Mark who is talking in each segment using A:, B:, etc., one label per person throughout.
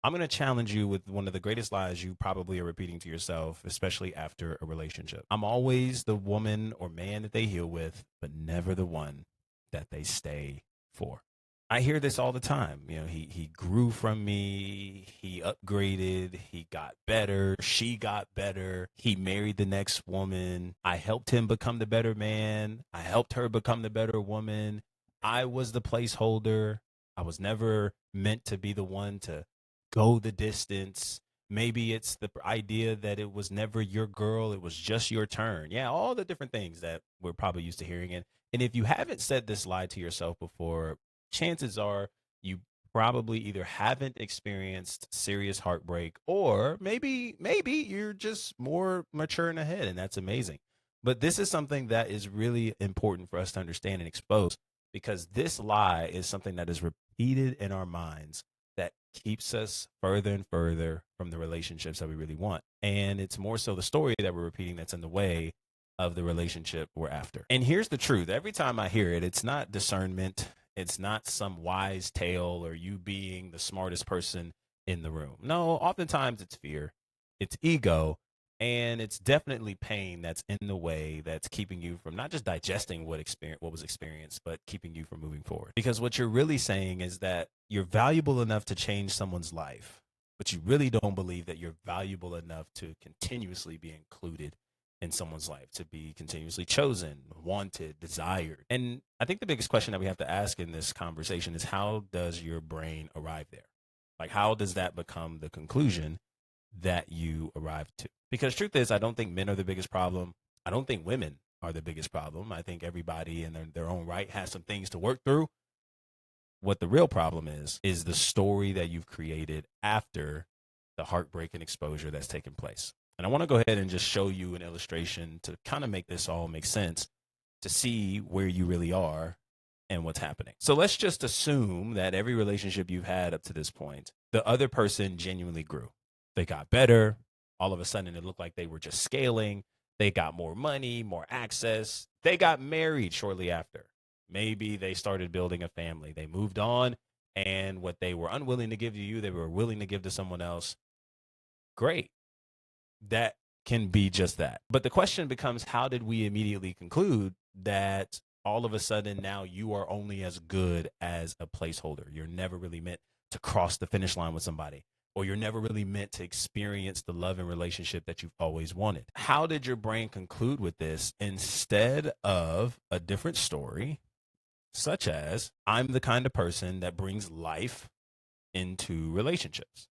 A: I'm going to challenge you with one of the greatest lies you probably are repeating to yourself, especially after a relationship. I'm always the woman or man that they heal with, but never the one that they stay for. I hear this all the time. You know, he grew from me, he upgraded, he got better, she got better, he married the next woman. I helped him become the better man. I helped her become the better woman. I was the placeholder. I was never meant to be the one to go the distance. Maybe it's the idea that it was never your girl, it was just your turn. Yeah, all the different things that we're probably used to hearing. And if you haven't said this lie to yourself before, chances are you probably either haven't experienced serious heartbreak or maybe you're just more mature and ahead, and that's amazing. But this is something that is really important for us to understand and expose, because this lie is something that is repeated in our minds that keeps us further and further from the relationships that we really want. And it's more so the story that we're repeating that's in the way of the relationship we're after. And here's the truth: every time I hear it, it's not discernment, it's not some wise tale or you being the smartest person in the room. No, oftentimes it's fear, it's ego, and it's definitely pain that's in the way, that's keeping you from not just digesting what was experienced, but keeping you from moving forward. Because what you're really saying is that you're valuable enough to change someone's life, but you really don't believe that you're valuable enough to continuously be included in someone's life, to be continuously chosen, wanted, desired. And I think the biggest question that we have to ask in this conversation is, how does your brain arrive there? Like, how does that become the conclusion that you arrive to? Because truth is, I don't think men are the biggest problem. I don't think women are the biggest problem. I think everybody in their own right has some things to work through. What the real problem is the story that you've created after the heartbreak and exposure that's taken place. And I want to go ahead and just show you an illustration to kind of make this all make sense, to see where you really are and what's happening. So let's just assume that every relationship you've had up to this point, the other person genuinely grew. They got better. All of a sudden, it looked like they were just scaling. They got more money, more access. They got married shortly after. Maybe they started building a family. They moved on, and what they were unwilling to give to you, they were willing to give to someone else. Great. That can be just that. But the question becomes, how did we immediately conclude that all of a sudden now you are only as good as a placeholder? You're never really meant to cross the finish line with somebody, or you're never really meant to experience the love and relationship that you've always wanted. How did your brain conclude with this instead of a different story, such as, I'm the kind of person that brings life into relationships?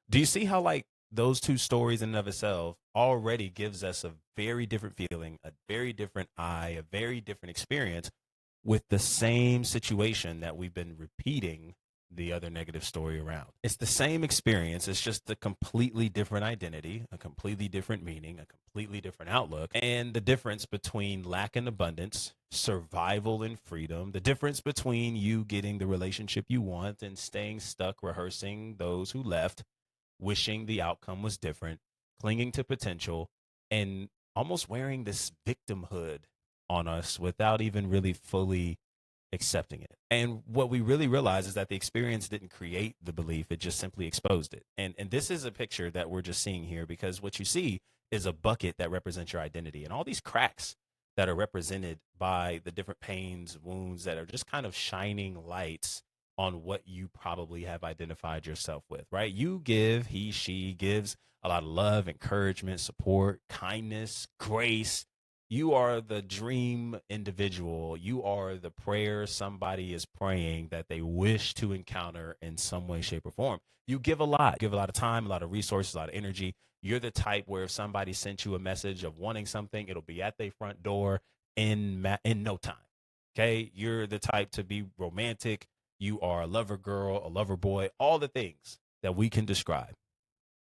A: Do you see how, like, those two stories in and of itself already gives us a very different feeling, a very different eye, a very different experience with the same situation that we've been repeating the other negative story around? It's the same experience. It's just a completely different identity, a completely different meaning, a completely different outlook. And the difference between lack and abundance, survival and freedom, the difference between you getting the relationship you want and staying stuck rehearsing those who left, wishing the outcome was different, clinging to potential, and almost wearing this victimhood on us without even really fully accepting it. And what we really realize is that the experience didn't create the belief, it just simply exposed it. And this is a picture that we're just seeing here, because what you see is a bucket that represents your identity, and all these cracks that are represented by the different pains, wounds that are just kind of shining lights on what you probably have identified yourself with, right? You give, he, she gives a lot of love, encouragement, support, kindness, grace. You are the dream individual. You are the prayer somebody is praying that they wish to encounter in some way, shape, or form. You give a lot of time, a lot of resources, a lot of energy. You're the type where if somebody sent you a message of wanting something, it'll be at their front door in no time. Okay, you're the type to be romantic. You are a lover girl, a lover boy, all the things that we can describe.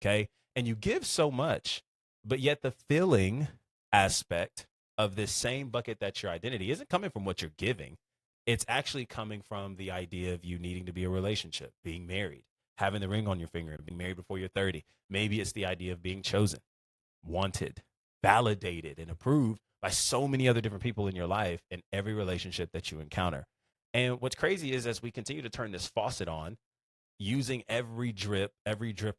A: Okay, and you give so much, but yet the feeling aspect of this same bucket, that's your identity, isn't coming from what you're giving. It's actually coming from the idea of you needing to be a relationship, being married, having the ring on your finger, and being married before you're 30. Maybe it's the idea of being chosen, wanted, validated, and approved by so many other different people in your life in every relationship that you encounter. And what's crazy is, as we continue to turn this faucet on, using every drip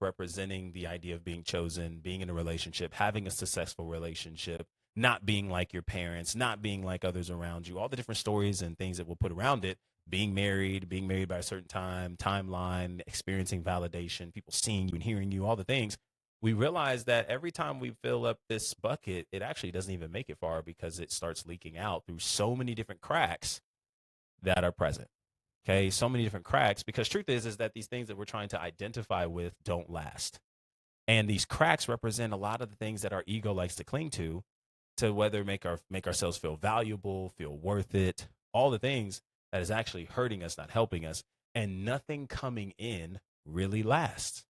A: representing the idea of being chosen, being in a relationship, having a successful relationship, not being like your parents, not being like others around you, all the different stories and things that we'll put around it, being married by a certain timeline, experiencing validation, people seeing you and hearing you, all the things. We realize that every time we fill up this bucket, it actually doesn't even make it far because it starts leaking out through so many different cracks that are present. Okay, so many different cracks because truth is that these things that we're trying to identify with don't last. And these cracks represent a lot of the things that our ego likes to cling to whether make ourselves feel valuable, feel worth it, all the things that is actually hurting us, not helping us, and nothing coming in really lasts.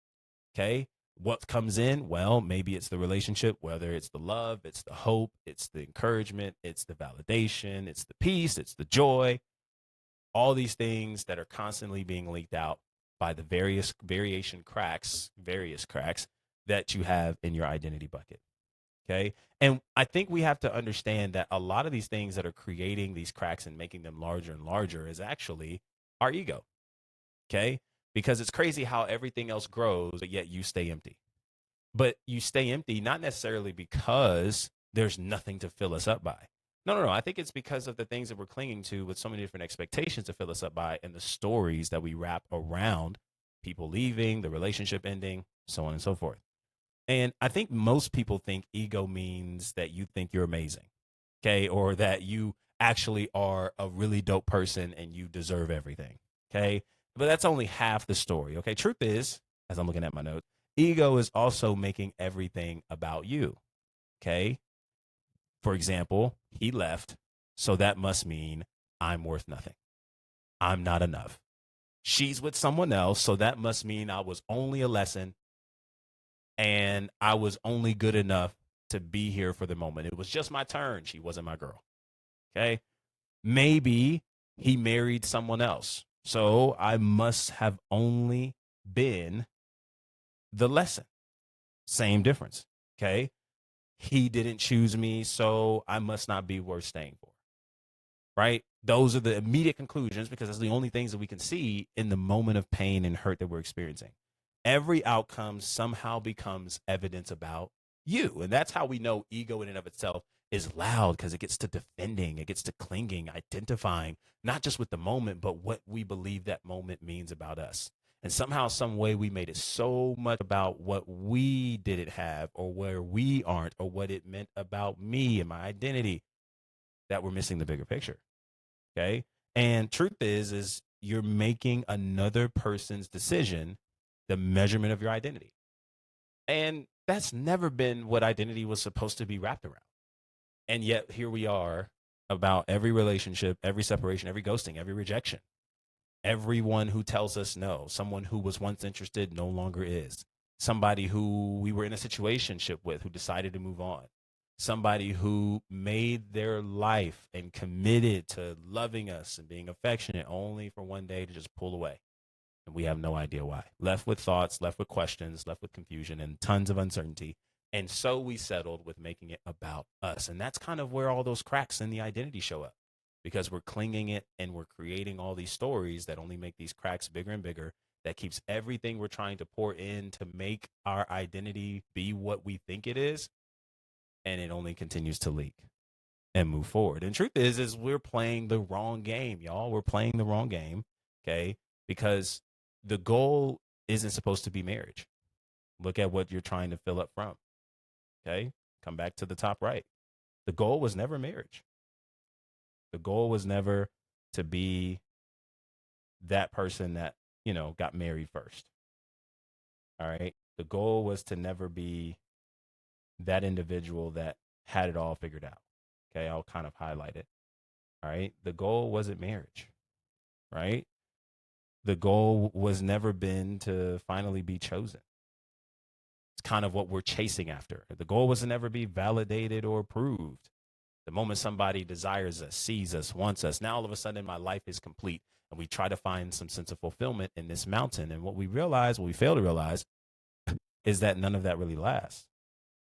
A: Okay? What comes in? Well, maybe it's the relationship, whether it's the love, it's the hope, it's the encouragement, it's the validation, it's the peace, it's the joy, all these things that are constantly being leaked out by the various cracks that you have in your identity bucket. Okay. And I think we have to understand that a lot of these things that are creating these cracks and making them larger and larger is actually our ego. Okay. Because it's crazy how everything else grows, but yet you stay empty. But you stay empty, not necessarily because there's nothing to fill us up by. No. I think it's because of the things that we're clinging to with so many different expectations to fill us up by and the stories that we wrap around people leaving, the relationship ending, so on and so forth. And I think most people think ego means that you think you're amazing, okay, or that you actually are a really dope person and you deserve everything, okay? But that's only half the story, okay? Truth is, as I'm looking at my notes, ego is also making everything about you, okay? For example, he left, so that must mean I'm worth nothing. I'm not enough. She's with someone else, so that must mean I was only a lesson and I was only good enough to be here for the moment. It was just my turn. She wasn't my girl. Okay. Maybe he married someone else. So I must have only been the lesson. Same difference. Okay. He didn't choose me. So I must not be worth staying for. Right. Those are the immediate conclusions because that's the only things that we can see in the moment of pain and hurt that we're experiencing. Every outcome somehow becomes evidence about you. And that's how we know ego in and of itself is loud because it gets to defending, it gets to clinging, identifying, not just with the moment, but what we believe that moment means about us. And somehow, some way, we made it so much about what we didn't have or where we aren't or what it meant about me and my identity that we're missing the bigger picture. Okay. And truth is you're making another person's decision the measurement of your identity. And that's never been what identity was supposed to be wrapped around. And yet here we are about every relationship, every separation, every ghosting, every rejection, everyone who tells us no, someone who was once interested no longer is, somebody who we were in a situationship with who decided to move on, somebody who made their life and committed to loving us and being affectionate only for one day to just pull away. And we have no idea why. Left with thoughts, left with questions, left with confusion and tons of uncertainty. And so we settled with making it about us. And that's kind of where all those cracks in the identity show up because we're clinging it and we're creating all these stories that only make these cracks bigger and bigger. That keeps everything we're trying to pour in to make our identity be what we think it is. And it only continues to leak and move forward. And truth is we're playing the wrong game, y'all. We're playing the wrong game. Okay. Because the goal isn't supposed to be marriage. Look at what you're trying to fill up from. Okay. Come back to the top right. The goal was never marriage. The goal was never to be that person that, got married first. All right. The goal was to never be that individual that had it all figured out. Okay. I'll kind of highlight it. All right. The goal wasn't marriage. Right. The goal was never been to finally be chosen. It's kind of what we're chasing after. The goal was to never be validated or approved. The moment somebody desires us, sees us, wants us, now all of a sudden my life is complete. And we try to find some sense of fulfillment in this mountain. And what we fail to realize, is that none of that really lasts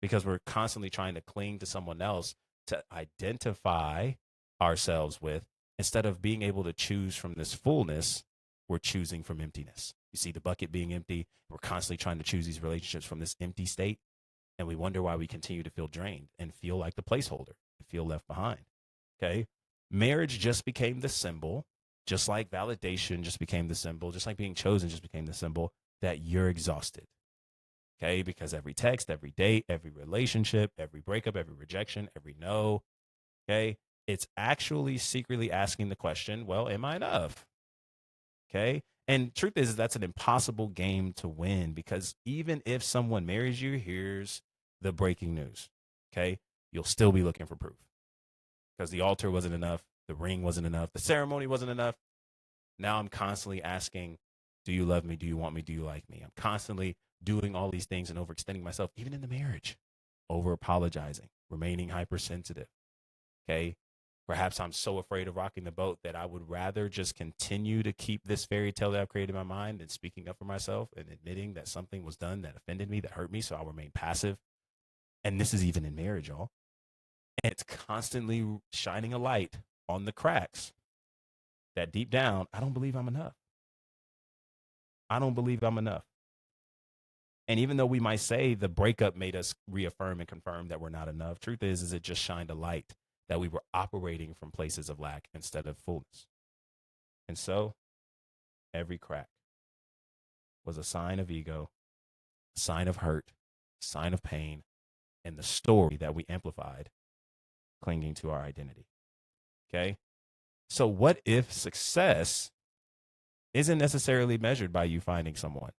A: because we're constantly trying to cling to someone else to identify ourselves with instead of being able to choose from this fullness we're choosing from emptiness. You see the bucket being empty. We're constantly trying to choose these relationships from this empty state. And we wonder why we continue to feel drained and feel like the placeholder, feel left behind. Okay. Marriage just became the symbol, just like validation just became the symbol, just like being chosen just became the symbol that you're exhausted. Okay. Because every text, every date, every relationship, every breakup, every rejection, every no, okay, it's actually secretly asking the question, well, am I enough? Okay. And truth is that's an impossible game to win because even if someone marries you, here's the breaking news. Okay. You'll still be looking for proof because the altar wasn't enough. The ring wasn't enough. The ceremony wasn't enough. Now I'm constantly asking, do you love me? Do you want me? Do you like me? I'm constantly doing all these things and overextending myself, even in the marriage, over apologizing, remaining hypersensitive. Okay. Perhaps I'm so afraid of rocking the boat that I would rather just continue to keep this fairy tale that I've created in my mind than speaking up for myself and admitting that something was done that offended me, that hurt me. So I'll remain passive. And this is even in marriage, y'all. And it's constantly shining a light on the cracks that deep down, I don't believe I'm enough. I don't believe I'm enough. And even though we might say the breakup made us reaffirm and confirm that we're not enough, truth is it just shined a light that we were operating from places of lack instead of fullness. And so every crack was a sign of ego, a sign of hurt, a sign of pain, and the story that we amplified clinging to our identity. Okay. So, what if success isn't necessarily measured by you finding someone,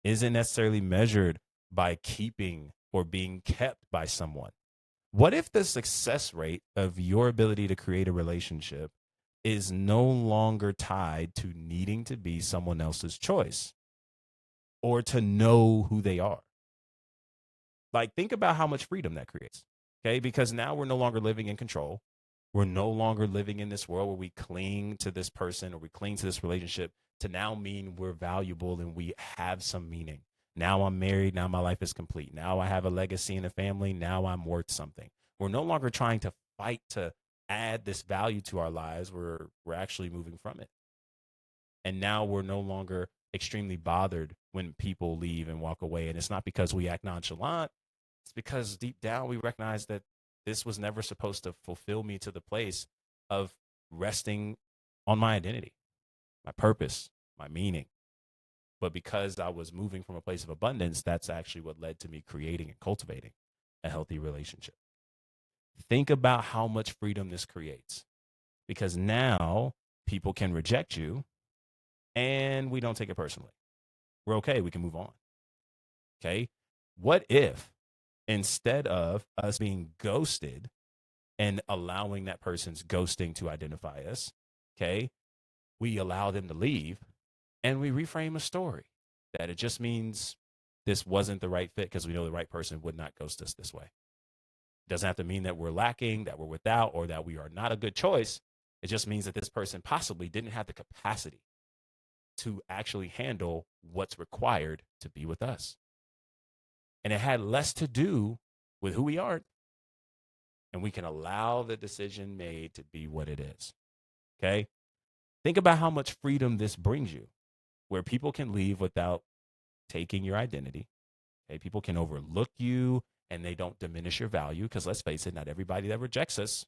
A: isn't necessarily measured by keeping or being kept by someone? What if the success rate of your ability to create a relationship is no longer tied to needing to be someone else's choice or to know who they are? Like, think about how much freedom that creates. Okay. Because now we're no longer living in control. We're no longer living in this world where we cling to this person or we cling to this relationship to now mean we're valuable and we have some meaning. Now I'm married. Now my life is complete. Now I have a legacy and a family. Now I'm worth something. We're no longer trying to fight to add this value to our lives. We're actually moving from it. And now we're no longer extremely bothered when people leave and walk away. And it's not because we act nonchalant. It's because deep down we recognize that this was never supposed to fulfill me to the place of resting on my identity, my purpose, my meaning. But because I was moving from a place of abundance, that's actually what led to me creating and cultivating a healthy relationship. Think about how much freedom this creates because now people can reject you and we don't take it personally. We're okay. We can move on. Okay. What if instead of us being ghosted and allowing that person's ghosting to identify us, okay, we allow them to leave and we reframe a story that it just means this wasn't the right fit because we know the right person would not ghost us this way. It doesn't have to mean that we're lacking, that we're without, or that we are not a good choice. It just means that this person possibly didn't have the capacity to actually handle what's required to be with us. And it had less to do with who we are. And we can allow the decision made to be what it is. Okay. Think about how much freedom this brings you, where people can leave without taking your identity. Okay. People can overlook you and they don't diminish your value because let's face it, not everybody that rejects us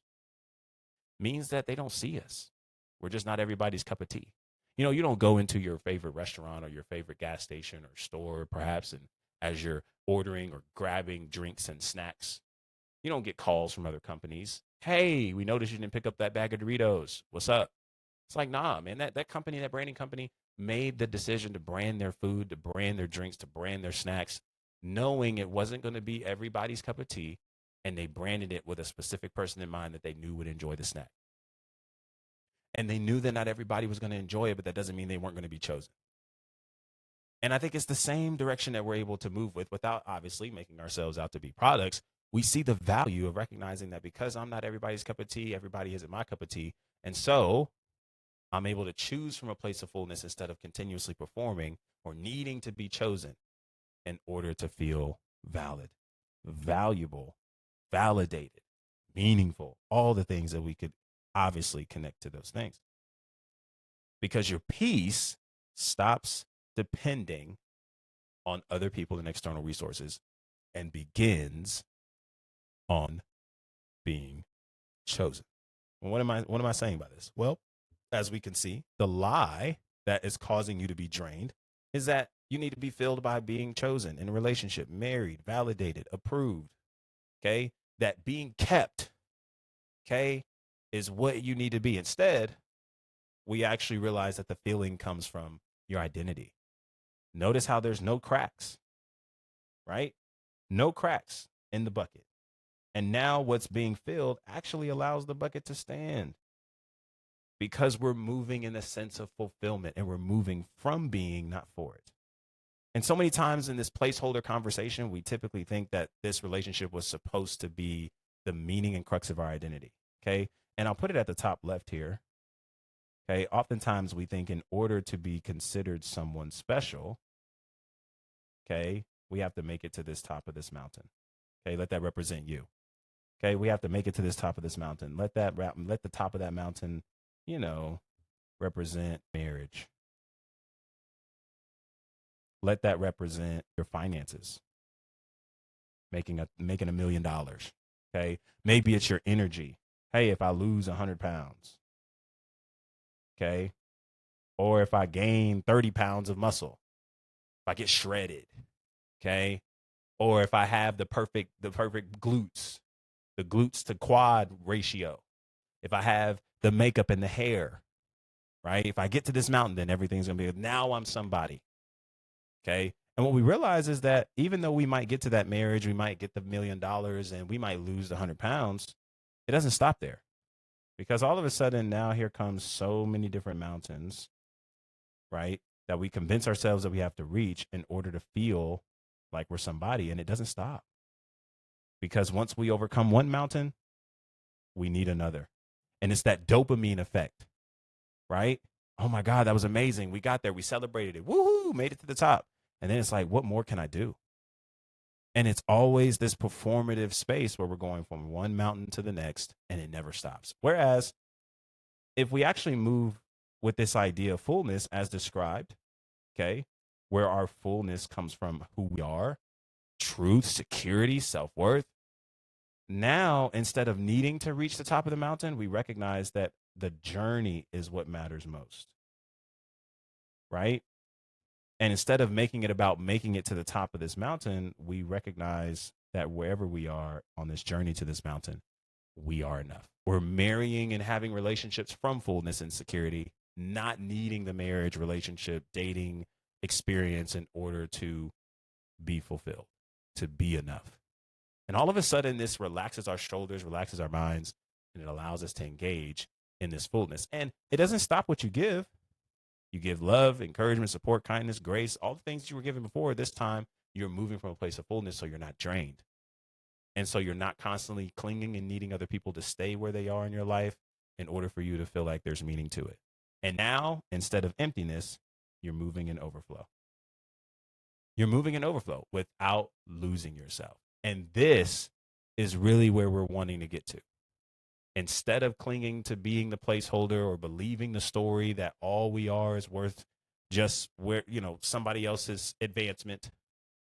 A: means that they don't see us. We're just not everybody's cup of tea. You know, you don't go into your favorite restaurant or your favorite gas station or store, perhaps, and as you're ordering or grabbing drinks and snacks, you don't get calls from other companies. Hey, we noticed you didn't pick up that bag of Doritos. What's up? It's like, nah, man, that company, that branding company made the decision to brand their food, to brand their drinks, to brand their snacks, knowing it wasn't going to be everybody's cup of tea. And they branded it with a specific person in mind that they knew would enjoy the snack. And they knew that not everybody was going to enjoy it, but that doesn't mean they weren't going to be chosen. And I think it's the same direction that we're able to move with without obviously making ourselves out to be products. We see the value of recognizing that because I'm not everybody's cup of tea, everybody isn't my cup of tea. And so I'm able to choose from a place of fullness instead of continuously performing or needing to be chosen in order to feel valid, valuable, validated, meaningful, all the things that we could obviously connect to those things. Because your peace stops depending on other people and external resources and begins on being chosen. Well, what am I saying by this? Well, as we can see, the lie that is causing you to be drained is that you need to be filled by being chosen in a relationship, married, validated, approved. Okay. That being kept, okay, is what you need to be. Instead, we actually realize that the feeling comes from your identity. Notice how there's no cracks, right? No cracks in the bucket. And now what's being filled actually allows the bucket to stand because we're moving in a sense of fulfillment and we're moving from being, not for it. And so many times in this placeholder conversation, we typically think that this relationship was supposed to be the meaning and crux of our identity. Okay. And I'll put it at the top left here. Okay. Oftentimes we think in order to be considered someone special, okay, we have to make it to this top of this mountain. Okay. Let that represent you. Okay. We have to make it to this top of this mountain. Let the top of that mountain, represent marriage. Let that represent your finances, making $1 million. Okay. Maybe it's your energy. Hey, if I lose 100 pounds, okay. Or if I gain 30 pounds of muscle, if I get shredded, okay. Or if I have the perfect glutes, the glutes to quad ratio. If I have the makeup and the hair, right? If I get to this mountain, then everything's going to be, now I'm somebody. Okay. And what we realize is that even though we might get to that marriage, we might get the $1 million and we might lose the 100 pounds, it doesn't stop there. Because all of a sudden now here comes so many different mountains, right? That we convince ourselves that we have to reach in order to feel like we're somebody. And it doesn't stop. Because once we overcome one mountain, we need another. And it's that dopamine effect, right? Oh my God, that was amazing. We got there. We celebrated it. Woohoo, made it to the top. And then it's like, what more can I do? And it's always this performative space where we're going from one mountain to the next and it never stops. Whereas if we actually move with this idea of fullness as described, okay, where our fullness comes from who we are, truth, security, self-worth. Now, instead of needing to reach the top of the mountain, we recognize that the journey is what matters most, right? And instead of making it about making it to the top of this mountain, we recognize that wherever we are on this journey to this mountain, we are enough. We're marrying and having relationships from fullness and security, not needing the marriage, relationship, dating experience in order to be fulfilled, to be enough. And all of a sudden, this relaxes our shoulders, relaxes our minds, and it allows us to engage in this fullness. And it doesn't stop what you give. You give love, encouragement, support, kindness, grace, all the things you were given before. This time, you're moving from a place of fullness, so you're not drained. And so you're not constantly clinging and needing other people to stay where they are in your life in order for you to feel like there's meaning to it. And now, instead of emptiness, you're moving in overflow. You're moving in overflow without losing yourself. And this is really where we're wanting to get to. Instead of clinging to being the placeholder or believing the story that all we are is worth just where, somebody else's advancement.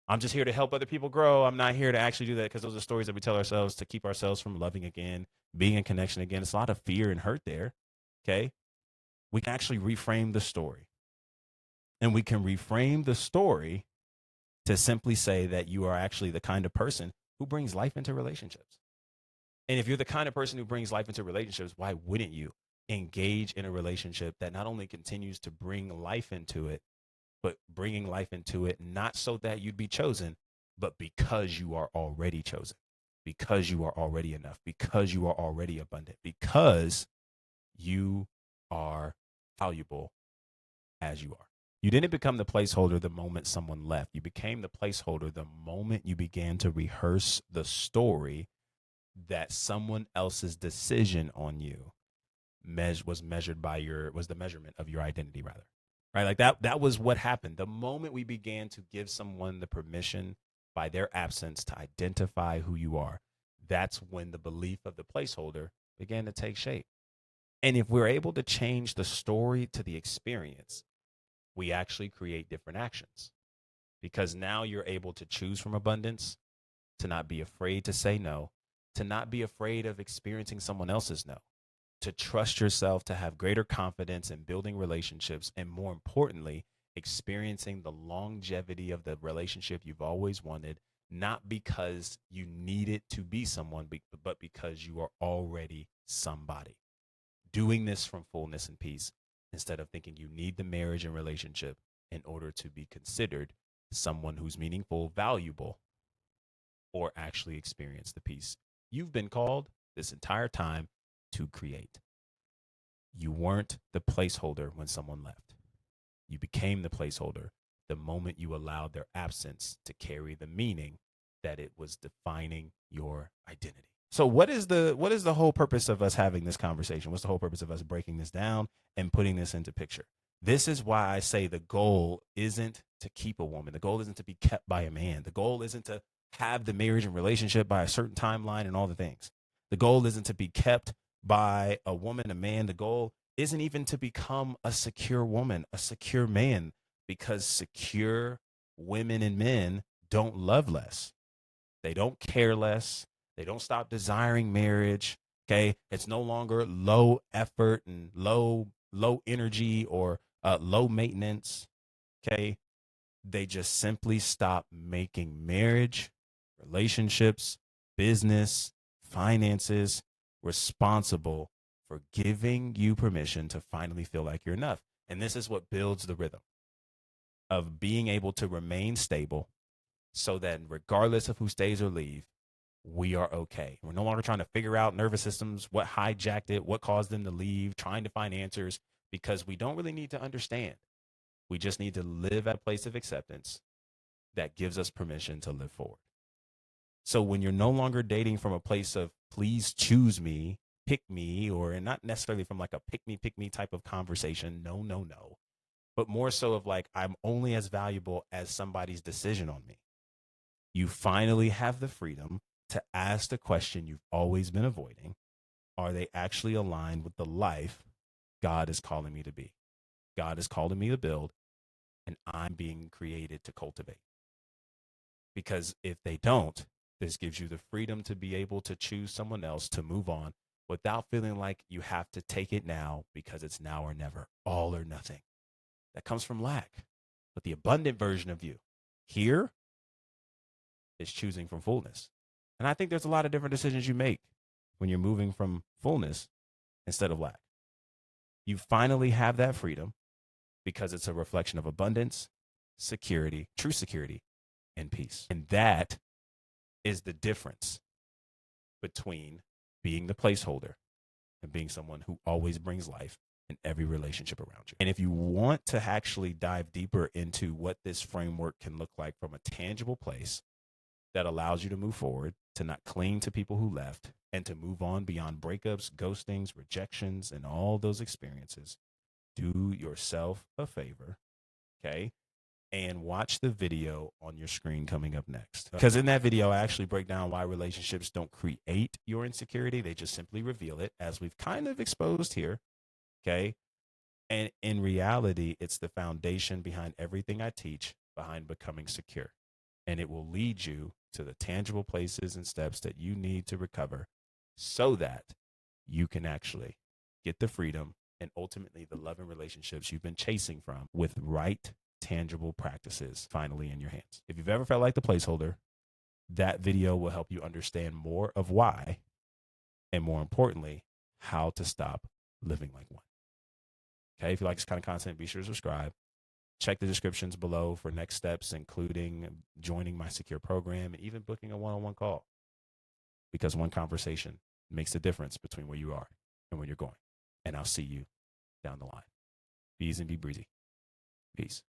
A: I'm just here to help other people grow. I'm not here to actually do that, because those are stories that we tell ourselves to keep ourselves from loving again, being in connection again. It's a lot of fear and hurt there. Okay. We can actually reframe the story. And we can reframe the story to simply say that you are actually the kind of person who brings life into relationships. And if you're the kind of person who brings life into relationships, why wouldn't you engage in a relationship that not only continues to bring life into it, but bringing life into it, not so that you'd be chosen, but because you are already chosen, because you are already enough, because you are already abundant, because you are valuable as you are. You didn't become the placeholder the moment someone left. You became the placeholder the moment you began to rehearse the story that someone else's decision on you was the measurement of your identity, rather. Right? Like that was what happened. The moment we began to give someone the permission by their absence to identify who you are, that's when the belief of the placeholder began to take shape. And if we're able to change the story to the experience, we actually create different actions because now you're able to choose from abundance, to not be afraid to say no, to not be afraid of experiencing someone else's no, to trust yourself, to have greater confidence in building relationships, and more importantly, experiencing the longevity of the relationship you've always wanted, not because you need it to be someone, but because you are already somebody. Doing this from fullness and peace instead of thinking you need the marriage and relationship in order to be considered someone who's meaningful, valuable, or actually experience the peace you've been called this entire time to create. You weren't the placeholder when someone left. You became the placeholder the moment you allowed their absence to carry the meaning that it was defining your identity. So what is the whole purpose of us having this conversation? What's the whole purpose of us breaking this down and putting this into picture? This is why I say the goal isn't to keep a woman. The goal isn't to be kept by a man. The goal isn't to have the marriage and relationship by a certain timeline and all the things. The goal isn't to be kept by a woman, a man. The goal isn't even to become a secure woman, a secure man, because secure women and men don't love less. They don't care less. They don't stop desiring marriage. Okay. It's no longer low effort and low energy or low maintenance. Okay. They just simply stop making marriage, relationships, business, finances responsible for giving you permission to finally feel like you're enough. And this is what builds the rhythm of being able to remain stable so that regardless of who stays or leave, we are okay. We're no longer trying to figure out nervous systems, what hijacked it, what caused them to leave, trying to find answers, because we don't really need to understand. We just need to live at a place of acceptance that gives us permission to live forward. So when you're no longer dating from a place of please choose me, pick me, or not necessarily from like a pick me type of conversation. No, no, no. But more so of like, I'm only as valuable as somebody's decision on me. You finally have the freedom to ask the question you've always been avoiding. Are they actually aligned with the life God is calling me to be? God is calling me to build, and I'm being created to cultivate. Because if they don't, this gives you the freedom to be able to choose someone else to move on without feeling like you have to take it now because it's now or never, all or nothing. That comes from lack. But the abundant version of you here is choosing from fullness. And I think there's a lot of different decisions you make when you're moving from fullness instead of lack. You finally have that freedom because it's a reflection of abundance, security, true security, and peace. And that is the difference between being the placeholder and being someone who always brings life in every relationship around you. And if you want to actually dive deeper into what this framework can look like from a tangible place that allows you to move forward, to not cling to people who left, and to move on beyond breakups, ghostings, rejections, and all those experiences, do yourself a favor, okay? And watch the video on your screen coming up next. Because in that video, I actually break down why relationships don't create your insecurity. They just simply reveal it, as we've kind of exposed here, okay? And in reality, it's the foundation behind everything I teach, behind becoming secure. And it will lead you to the tangible places and steps that you need to recover so that you can actually get the freedom and ultimately the love and relationships you've been chasing from with right, tangible practices finally in your hands. If you've ever felt like the placeholder, that video will help you understand more of why, and more importantly, how to stop living like one. Okay, if you like this kind of content, be sure to subscribe. Check the descriptions below for next steps, including joining my secure program and even booking a one-on-one call. Because one conversation makes a difference between where you are and where you're going. And I'll see you down the line. Be easy and be breezy. Peace.